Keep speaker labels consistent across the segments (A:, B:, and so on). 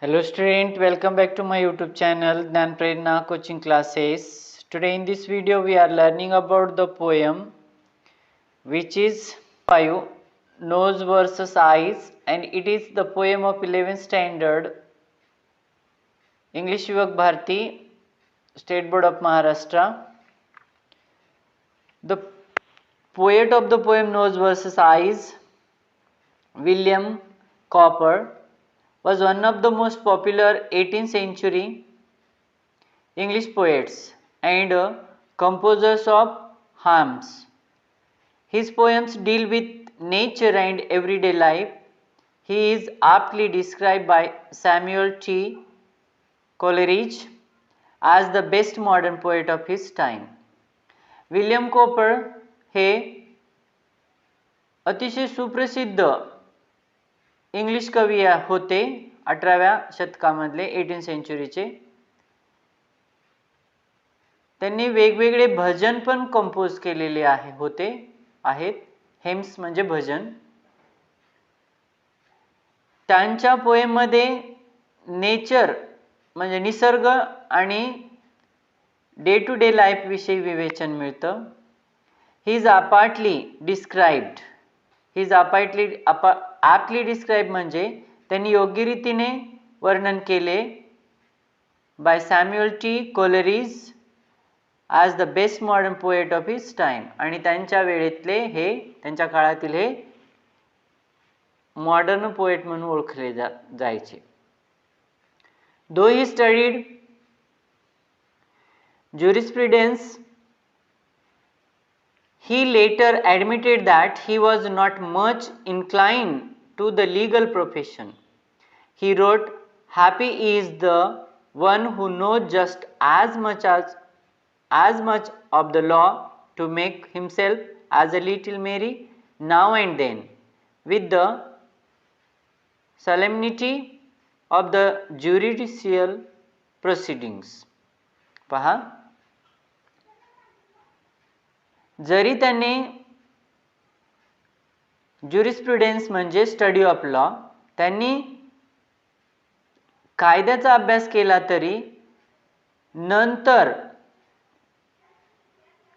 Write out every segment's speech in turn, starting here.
A: Hello student, welcome back to my YouTube channel Prerana coaching classes. Today in this video we are learning about the poem which is 5 Nose versus Eyes, and it is the poem of 11th standard English Vivak Bharati State Board of Maharashtra. The poet of the poem Nose versus Eyes, William Cowper, was one of the most popular 18th century English poets and composers of hymns. His poems deal with nature and everyday life. He is aptly described by Samuel T. Coleridge as the best modern poet of his time. William Cowper हे अतिशय सुप्रसिद्ध English कवी होते 18व्या शतकामधले 18th सेंचुरीचे. त्यांनी वेगवेगळे भजन पण compose केलेले आहेत. हेम्स म्हणजे भजन. त्यांच्या पोएम मध्ये नेचर म्हणजे निसर्ग आणि डे टू डे लाईफ विषयी विवेचन मिळतं. ही इज अपार्टली डिस्क्राइब म्हणजे त्यांनी योग्य रीतीने वर्णन केले by Samuel T Coleridge as the best modern poet of his time. आणि त्यांच्या काळातील हे मॉडर्न पोएट म्हणून ओळखले जायचे. दो he studied jurisprudence, he later admitted that he was not much inclined to the legal profession. He wrote, "Happy is the one who knows just as much of the law to make himself as a little merry now and then with the solemnity of the judicial proceedings." पहा, जरी त्यांनी ज्युरिस्प्रुडन्स म्हणजे study of law, त्यांनी कायद्याचा अभ्यास केला तरी नंतर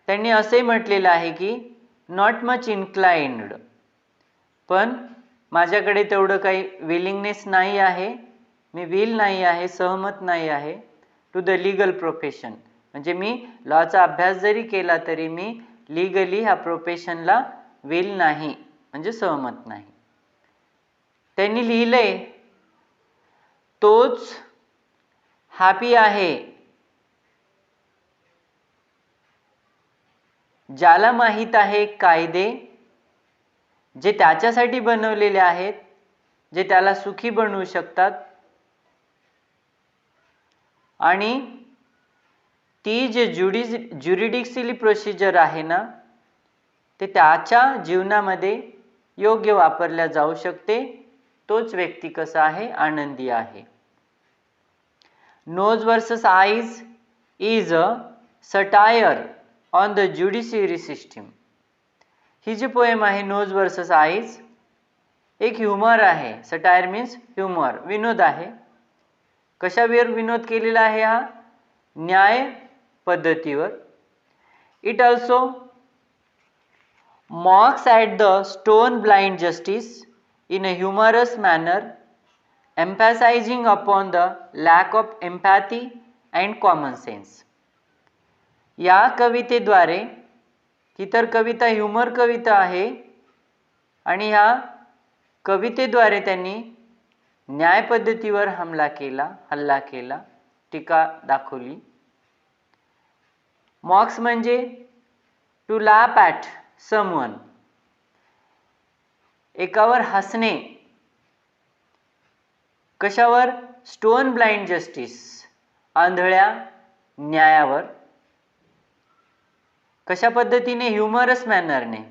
A: त्यांनी असे म्हटलेलं आहे की नॉट मच इन्क्लाइंड, पण माझ्याकडे तेवढं काही विलिंगनेस नाही आहे, मी विल नाही आहे, सहमत नाही आहे टू द लीगल प्रोफेशन. म्हणजे मी लॉचा अभ्यास जरी केला तरी मी लीगली ह्या प्रोफेशनला विल नाही म्हणजे सहमत नाही. त्यांनी लिहिलंय, तोच हॅपी आहे ज्याला माहीत आहे कायदे जे त्याच्यासाठी बनवलेले आहेत, जे त्याला सुखी बनवू शकतात, आणि ती जे ज्युरिडिक्शली प्रोसिजर आहे ना, ते त्याच्या जीवनामध्ये योग्य वापरल्या जाऊ शकते. तोच व्यक्ती कसा आहे, आनंदी आहे. Nose versus eyes is a satire on the judiciary system. ही जी पोएम आहे नोज वर्सेस आईज एक ह्युमर आहे. सटायर मीन्स ह्युमर, विनोद आहे. कशावर विनोद केलेला आहे? हा न्याय पद्धतीवर. It also mocks at the stone blind justice in a humorous manner, emphasising upon the lack of empathy and common sense. या कवितेद्वारे, ही तर कविता ह्युमर कविता आहे, आणि ह्या कवितेद्वारे त्यांनी न्याय पद्धतीवर हल्ला केला, टीका दाखवली. मॉक्स म्हणजे टू लॅप ॲट समवन, एकावर हसणे. कशावर? स्टोन ब्लाइंड जस्टिस, आंधळ्या न्यायावर. कशा पद्धतीने? ह्युमरस मॅनरने,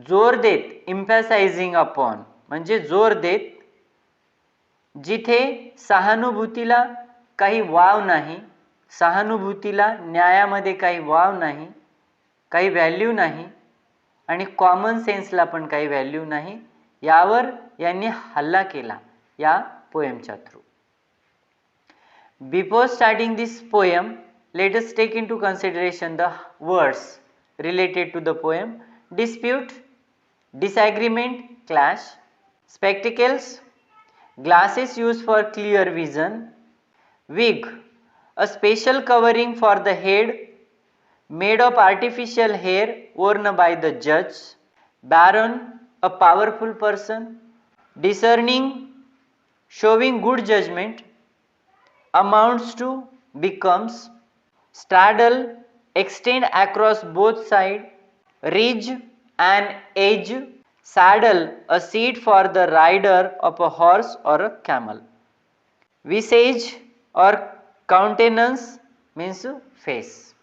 A: जोर देत. एम्फॅसाइजिंग अपॉन म्हणजे जोर देत, जिथे सहानुभूतीला काही वाव नाही, सहानुभूतीला न्यायामध्ये काही वाव नाही, काही व्हॅल्यू नाही, आणि कॉमन सेन्सला पण काही व्हॅल्यू नाही, यावर यांनी हल्ला केला या पोएमच्या through. Before starting this poem, let us take into consideration the words related to the poem. Dispute, disagreement, clash, spectacles, glasses used for clear vision, wig, a special covering for the head made of artificial hair worn by the judge, baron, a powerful person, discerning, showing good judgment, amounts to, becomes, straddle, extend across both sides, ridge, an edge, saddle, a seat for the rider of a horse or a camel, visage or countenance means face.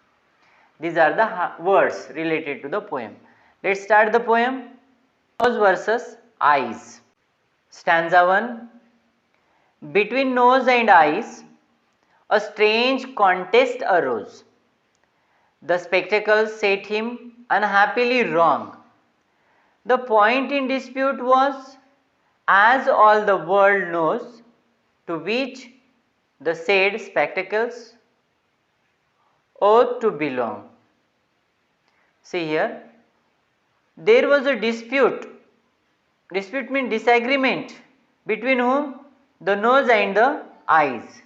A: These are the words related to the poem. Let's start the poem. Nose versus eyes. Stanza 1. Between nose and eyes, a strange contest arose. The spectacles set him unhappily wrong. The point in dispute was, as all the world knows, to which the said spectacles ought to belong. See here, there was a dispute. Dispute means disagreement. Between whom? The nose and the eyes.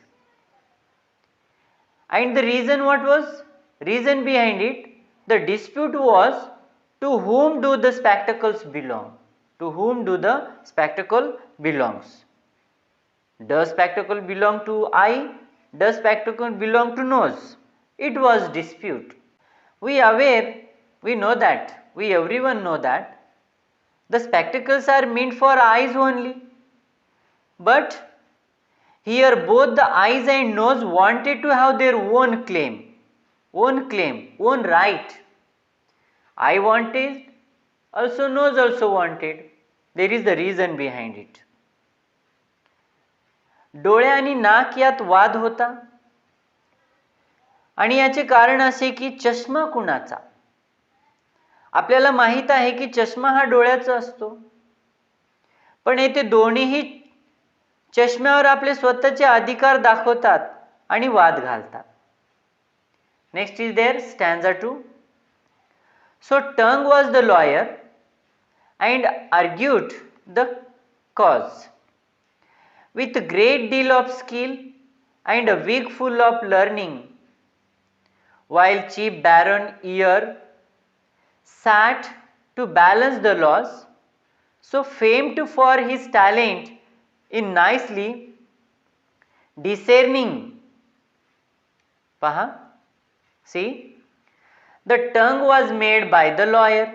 A: And the reason what was? Reason behind it, the dispute was, to whom do the spectacles belong? To whom do the spectacle belongs? Does spectacle belong to eye? Does spectacle belong to nose? It was dispute. We know that, we everyone know that the spectacles are meant for eyes only. But here both the eyes and nose wanted to have their own claim, own right. Eye wanted, also nose also wanted. There is the reason behind it. डोळे आणि नाक यात वाद होता आणि याचे कारण असे की चष्मा कुणाचा. आपल्याला माहित आहे की चष्मा हा डोळ्याचा असतो, पण येथे दोन्हीही चष्म्यावर आपले स्वतःचे अधिकार दाखवतात आणि वाद घालतात. Next is there stanza 2. So tongue was the lawyer and argued the cause with great deal of skill and a wig full of learning, while chief baron ear sat to balance the laws, so famed for his talent in nicely discerning. Paha, see, the tongue was made by the lawyer.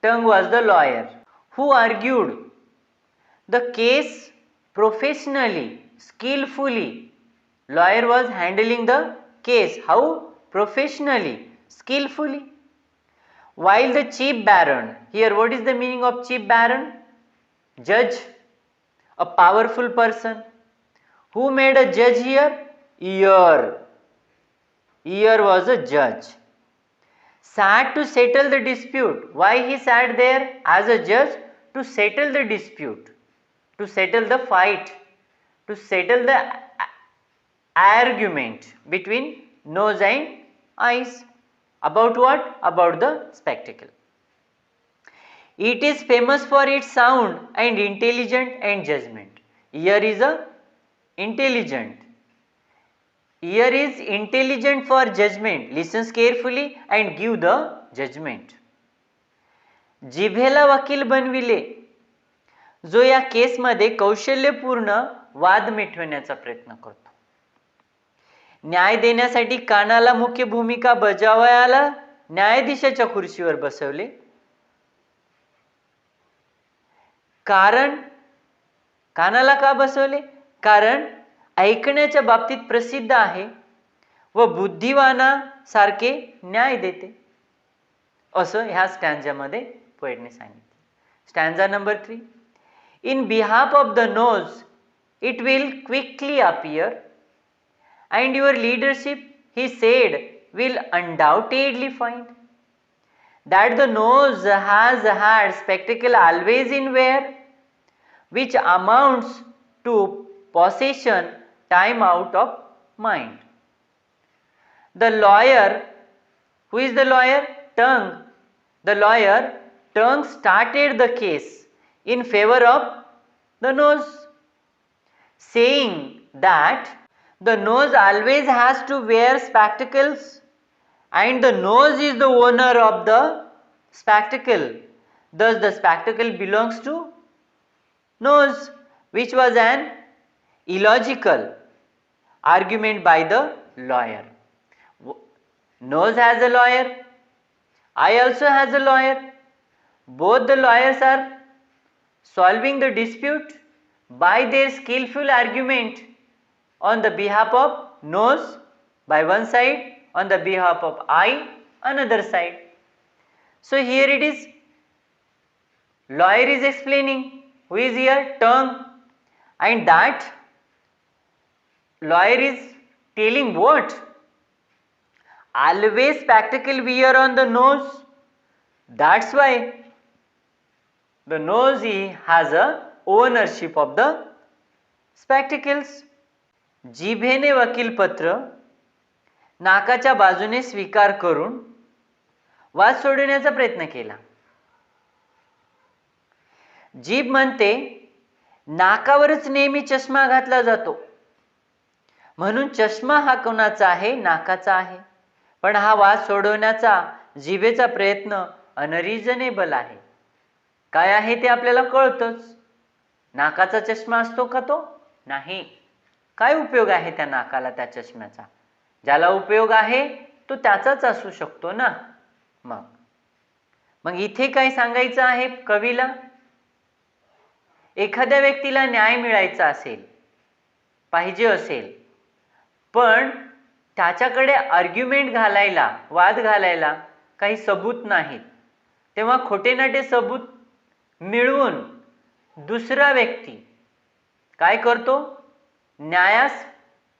A: Tongue was the lawyer who argued the case professionally, skillfully. Lawyer was handling the case. How? Professionally, skillfully. While the chief baron, here what is the meaning of chief baron? Judge, a powerful person. Who made a judge here? Ear. Ear was a judge. Sat to settle the dispute. Why he sat there as a judge? To settle the dispute, to settle the fight, to settle the argument between nose and eyes. About what? About the spectacle. It is famous for its sound and intelligent and judgment. Ear is a intelligent. Ear is intelligent for judgment. Listens carefully and give the judgment. जिभेला वकील बनविले, जो या केसमध्ये कौशल्यपूर्ण वाद मिटवण्याचा प्रयत्न करतो. न्याय देण्यासाठी कानाला मुख्य भूमिका बजावायला न्यायाधीशाच्या खुर्चीवर बसवले. कारण कानाला का बसवले? कारण ऐकण्याच्या बाबतीत प्रसिद्ध आहे व बुद्धिवानासारखे न्याय देते, असं ह्या स्टॅन्झामध्ये पोएटने सांगितले. स्टॅन्झा number 3. In behalf of the nose, it will quickly appear, and your leadership, he said, will undoubtedly find that the nose has had spectacle always in wear, which amounts to possession, time out of mind. The lawyer, who is the lawyer? Tongue. The lawyer, Tongue, started the case in favor of the nose, saying that the nose always has to wear spectacles and the nose is the owner of the spectacle. Thus the spectacle belongs to nose, which was an illogical argument by the lawyer. Nose has a lawyer, I also has a lawyer. Both the lawyers are solving the dispute by their skillful argument on the behalf of nose by one side, on the behalf of eye another side. So here it is, lawyer is explaining, who is here? Tongue, and that lawyer is telling what? Always spectacle wear on the nose, that's why the nose has a ownership of the spectacles. जिभेने वकीलपत्र नाकाच्या बाजूने स्वीकार करून वाद सोडवण्याचा प्रयत्न केला. जीभ म्हणते नाकावरच नेहमी चष्मा घातला जातो, म्हणून चष्मा हा कोणाचा आहे? नाकाचा आहे. पण हा वाद सोडवण्याचा जिभेचा प्रयत्न अनरिजनेबल आहे. काय आहे ते आपल्याला कळतच. नाकाचा चष्मा असतो का तो? नाही. काय उपयोग आहे त्या नाकाला, त्या चष्म्याचा? ज्याला उपयोग आहे तो त्याचाच असू शकतो ना. मग इथे काय सांगायचं आहे कवीला? एखाद्या व्यक्तीला न्याय मिळायचा असेल, पाहिजे असेल, पण त्याच्याकडे आर्ग्युमेंट घालायला, वाद घालायला काही सबूत नाहीत, तेव्हा खोटे नाटे सबूत मिळवून दुसरा व्यक्ती काय करतो? न्यायास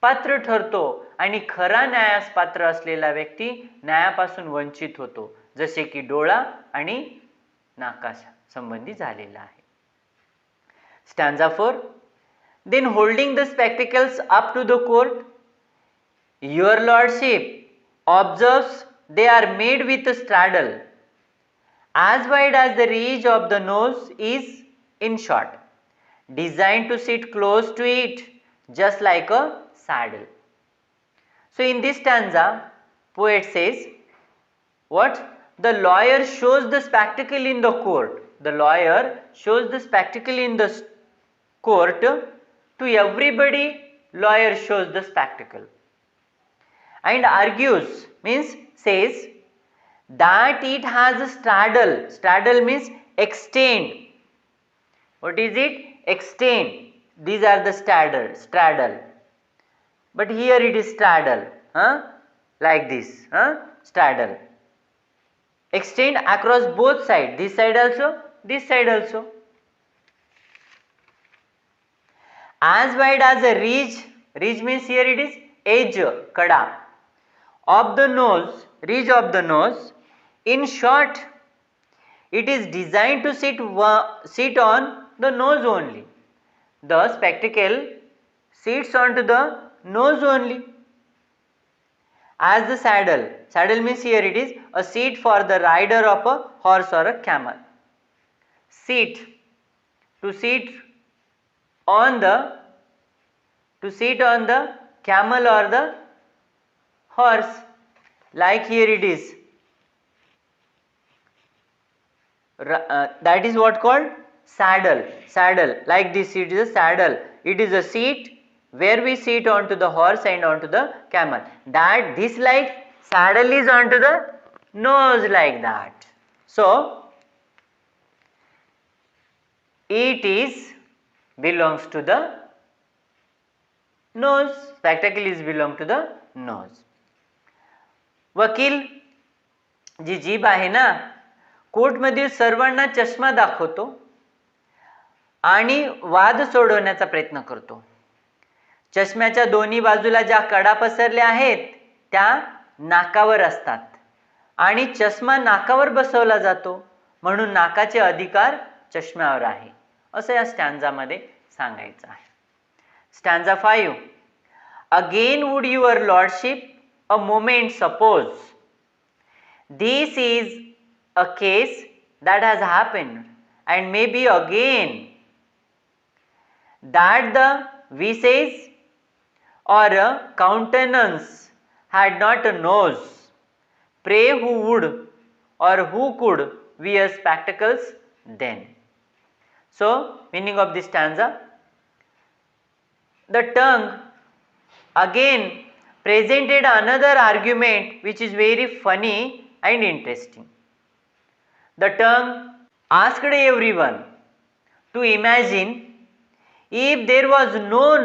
A: पात्र ठरतो आणि खरा न्यायास पात्र असलेला व्यक्ती न्यायापासून वंचित होतो, जसे की डोळा आणि नाकाच्या संबंधी झालेला आहे. Stanza 4. Then holding the spectacles up to the court, your lordship observes they are made with a straddle as wide as the ridge of the nose is, in short, designed to sit close to it just like a saddle. So in this stanza, poet says what? The lawyer shows the spectacle in the court. The lawyer shows the spectacle in the court to everybody. Lawyer shows the spectacle and argues, means says that it has a straddle. Straddle means extend. What is it? Extend. These are the straddle. But here it is straddle, like this, straddle. Extend across both sides, this side also, this side also. As wide as a ridge. Ridge means here it is edge, kada, of the nose, ridge of the nose. In short, it is designed to sit on the nose only. The spectacle sits onto the nose only. As the saddle. Saddle means here it is a seat for the rider of a horse or a camel. Seat. To sit on the camel or the horse. Like here it is. That is what called saddle. Saddle. Like this it is a saddle. It is a seat where we sit onto the horse and onto the camel. That this like saddle is onto the nose like that. So it is belongs to the nose. Spectacle is belong to the nose. वकील जी जीभ आहे ना, कोर्टमधील सर्वांना चष्मा दाखवतो आणि वाद सोडवण्याचा प्रयत्न करतो. चष्म्याच्या दोन्ही बाजूला ज्या कडा पसरल्या आहेत त्या नाकावर असतात आणि चष्मा नाकावर बसवला जातो, म्हणून नाकाचे अधिकार चष्म्यावर आहे, असं या स्टॅन्झामध्ये सांगायचं आहे. Stanza 5. Again would your lordship a moment suppose. This is a case that has happened, and maybe again that the visage or a countenance had not a nose. Pray who would or who could wear spectacles then. So, meaning of this stanza, the tongue again presented another argument which is very funny and interesting. The tongue asked everyone to imagine if there was no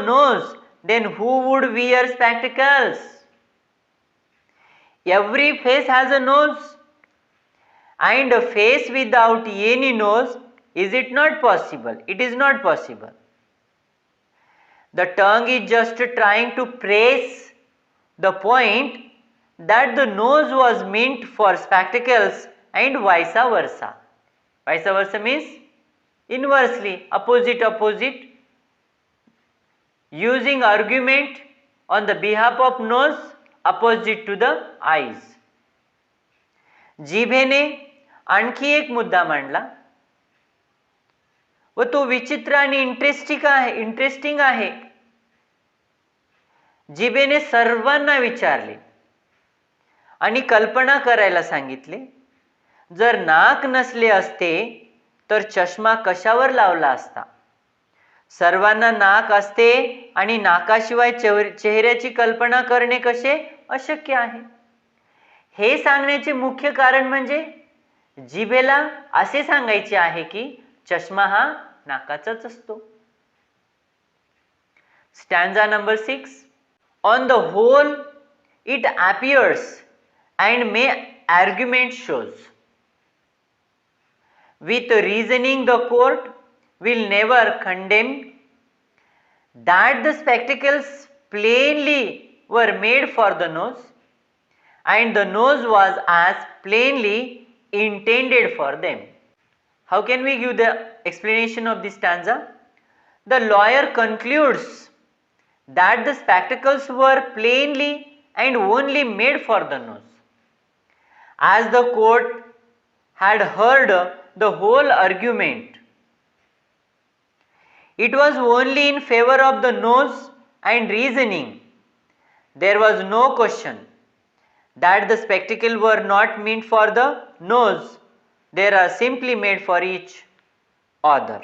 A: nose, then who would wear spectacles? Every face has a nose, and a face without any nose, is it not possible? It is not possible. The tongue is just trying to press the point that the nose was meant for spectacles and vice versa. Vice versa means inversely, opposite, using argument on the behalf of nose opposite to the eyes. जिभेने आणखी एक मुद्दा मांडला व तो विचित्र आणि interesting आहे. जिभेने सर्वांना विचारले आणि कल्पना करायला सांगितले, जर नाक नसले असते तर चष्मा कशावर लावला असता. सर्वांना नाक असते आणि नाकाशिवाय चेहऱ्याची कल्पना करणे कसे अशक्य आहे. हे सांगण्याचे मुख्य कारण म्हणजे जिभेला असे सांगायचे आहे की चष्मा हा नाकाचाच असतो. स्टॅन्झा number 6. On the whole it appears and may argument shows. With reasoning the court will never condemn that the spectacles plainly were made for the nose, and the nose was as plainly intended for them. How can we give the explanation of this stanza? The lawyer concludes that the spectacles were plainly and only made for the nose. As the court had heard the whole argument, it was only in favor of the nose, and reasoning there was no question that the spectacles were not meant for the nose, they are simply made for each other.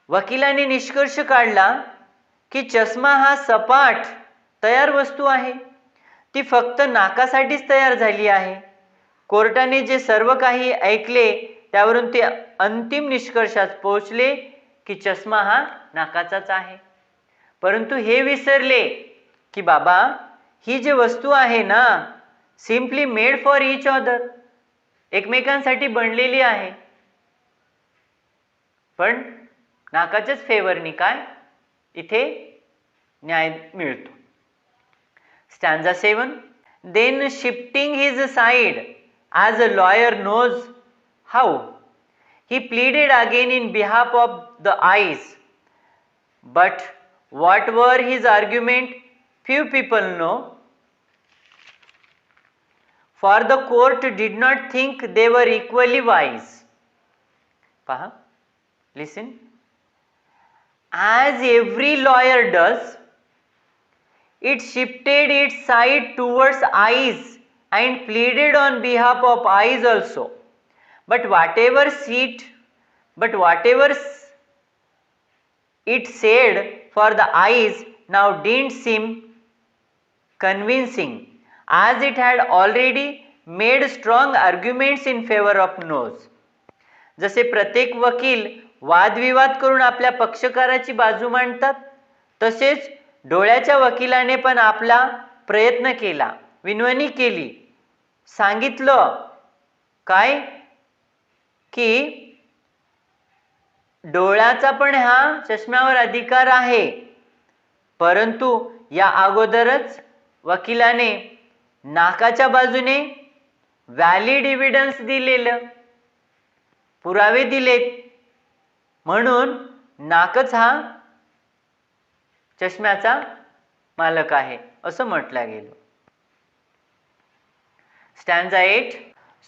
A: वकिलाने निष्कर्ष काढला की चष्मा हा सपाट तयार वस्तू आहे, ती फक्त नाकासाठीच तयार झाली आहे. कोर्टाने जे सर्व काही ऐकले त्यावरून ते अंतिम निष्कर्षास पोहोचले की चष्मा हा नाकाचाच आहे. परंतु हे विसरले की बाबा ही जी वस्तू आहे ना, simply made for each other, एकमेकांसाठी बनलेली आहे. पण नाकाच्याच फेवरनी काय इथे न्याय मिळतो. स्टॅन्झा 7. Then shifting his side as a lawyer knows how, he pleaded again in behalf of the eyes. But what were his argument? Few people know, for the court did not think they were equally wise. Paha, listen. As every lawyer does, it shifted its side towards eyes and pleaded on behalf of eyes also. But whatever it said for the eyes now didn't seem convincing, as it had already made strong arguments in favor of nose. जसे प्रत्येक वकील वादविवाद करून आपल्या पक्षकाराची बाजू मांडतात, तसेच डोळ्याच्या वकिलाने पण आपला प्रयत्न केला, विनवणी केली, सांगितलं काय की डोळ्याचा पण हा चष्म्यावर अधिकार आहे. परंतु या अगोदरच वकिलाने नाकाच्या बाजूने व्हॅलिड एव्हिडन्स दिलेलं, पुरावे दिलेत म्हणून नाकच हा चष्म्याचा मालक आहे असं म्हटलं गेलं. Stanza 8.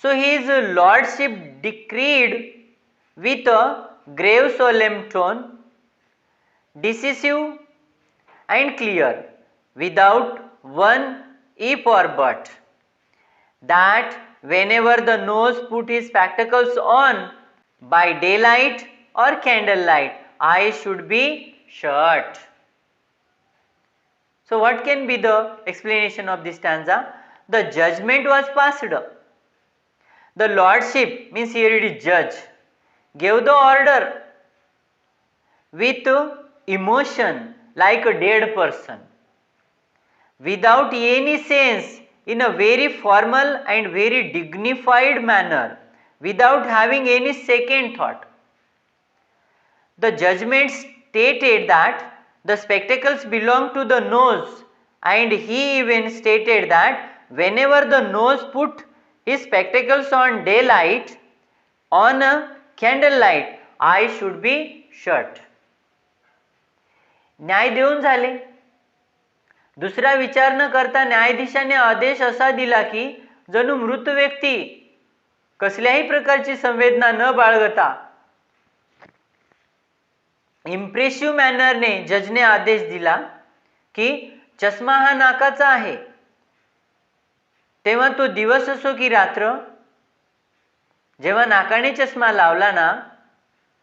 A: So his lordship decreed with a grave solemn tone, decisive and clear, without one if or but, that whenever the nose put his spectacles on by daylight or candlelight, eyes should be shut. So what can be the explanation of this stanza? The judgment was passed. The lordship means here it is judge, gave the order with emotion like a dead person, without any sense, in a very formal and very dignified manner, without having any second thought. The judgment stated that the spectacles belong to the nose, and he even stated that whenever the nose put his spectacles on daylight, on a candlelight, eyes should be shut. न्याय देऊन झाले. दुसरा विचार न करता न्यायाधीशाने आदेश असा दिला की जणू मृत व्यक्ती कसल्याही प्रकारची संवेदना न बाळगता इम्प्रेसिव्ह मॅनरने जजने आदेश दिला की चष्मा हा नाकाचा आहे. तेव्हा तो दिवस असो की रात्र, जेव्हा नाकाने चष्मा लावला ना,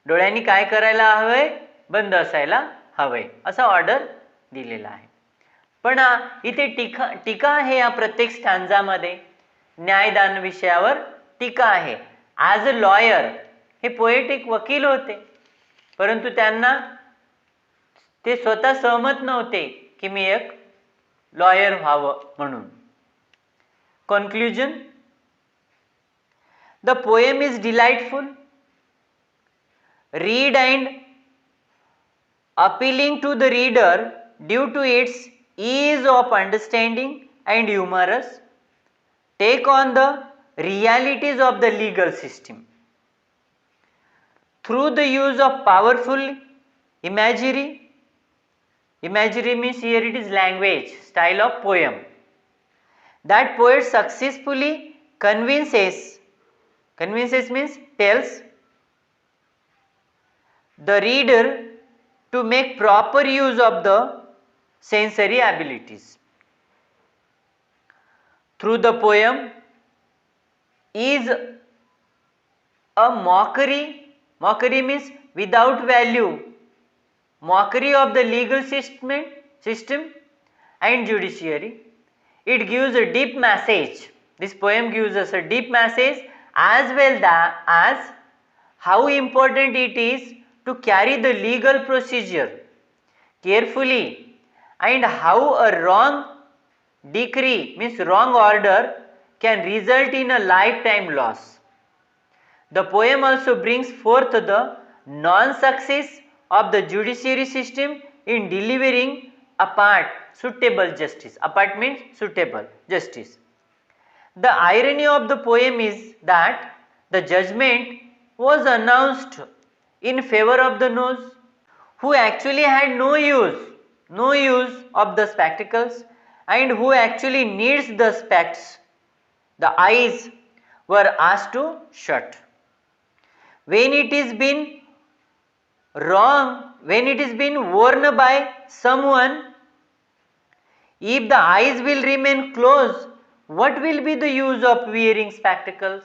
A: डोळ्यांनी काय करायला हवंय? बंद असायला हवंय असा ऑर्डर दिलेला आहे. पण इथे टीका आहे या प्रत्येक स्टॅन्झामध्ये, न्यायदान विषयावर टीका आहे. ॲज अ लॉयर हे पोएट एक वकील होते, परंतु त्यांना ते स्वतः सहमत नव्हते की मी एक लॉयर व्हावं म्हणून. Conclusion. The poem is delightful, read and appealing to the reader due to its ease of understanding and humorous take on the realities of the legal system through the use of powerful imagery. Imagery means here it is language, style of poem. That poet successfully convinces means tells the reader to make proper use of the sensory abilities. Through the poem is a mockery means without value, mockery of the legal system and judiciary. It gives a deep message. This poem gives us a deep message as well as how important it is to carry the legal procedure carefully, and how a wrong decree means wrong order can result in a lifetime loss. The poem also brings forth the non-success of the judiciary system in delivering apart suitable justice. Apart means suitable justice. The irony of the poem is that the judgment was announced in favor of the nose, who actually had no use of the spectacles and who actually needs the specs. The eyes were asked to shut. When it is been worn by someone, if the eyes will remain closed, what will be the use of wearing spectacles?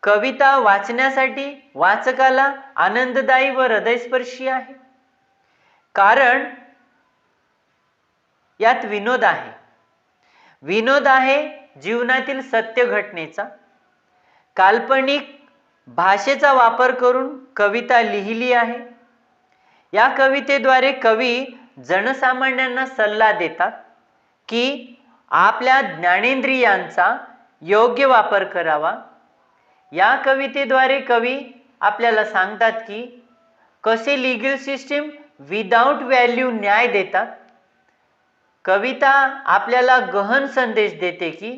A: कविता वाचण्यासाठी वाचकाला आनंददायी व हृदयस्पर्शी आहे, कारण यात विनोद आहे. विनोद आहे जीवनातील सत्य घटनेचा. काल्पनिक भाषेचा वापर करून कविता लिहिली आहे. या कवितेद्वारे कवी जनसामान्यांना सल्ला देतात की आपल्या ज्ञानेंद्रियांचा योग्य वापर करावा. या कवितेद्वारे कवी आपल्याला सांगतात की कसे लीगल सिस्टीम विदाउट व्हॅल्यू न्याय देतात. कविता आपल्याला गहन संदेश देते की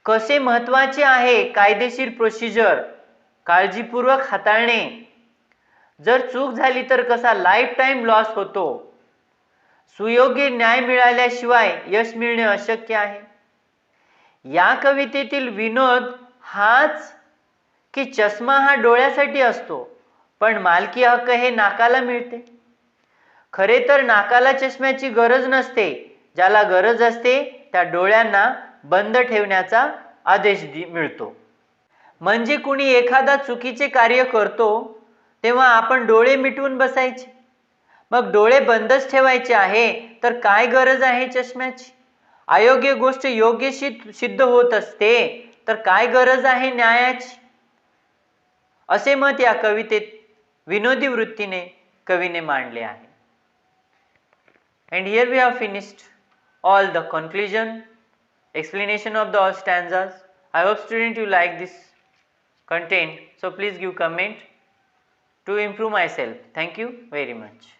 A: कसे महत्त्वाचे आहे कायदेशीर प्रोसिजर काळजीपूर्वक हाताळणे, जर चूक झाली तर कसा लाईफ टाईम लॉस होतो, सुयोग्य न्याय मिळाल्याशिवाय यश मिळणे अशक्य आहे. या कवितेतील विनोद हाच की चष्मा हा डोळ्यासाठी असतो, पण मालकी हक्क हे नाकाला मिळते. खरे तर नाकाला चष्म्याची गरज नसते, ज्याला गरज असते त्या डोळ्यांना बंद ठेवण्याचा आदेश मिळतो. म्हणजे कुणी एखादा चुकीचे कार्य करतो तेव्हा आपण डोळे मिटवून बसायचे, मग डोळे बंदच ठेवायचे आहे तर काय गरज आहे चष्म्याची? अयोग्य गोष्ट योग्य सिद्ध होत असते तर काय गरज आहे न्यायाची? असे मत या कवितेत विनोदी वृत्तीने कवीने मांडले आहे. And here we have finished all the conclusion, explanation of the all stanzas. I hope student you like this content, so please give comment to improve myself. Thank you very much.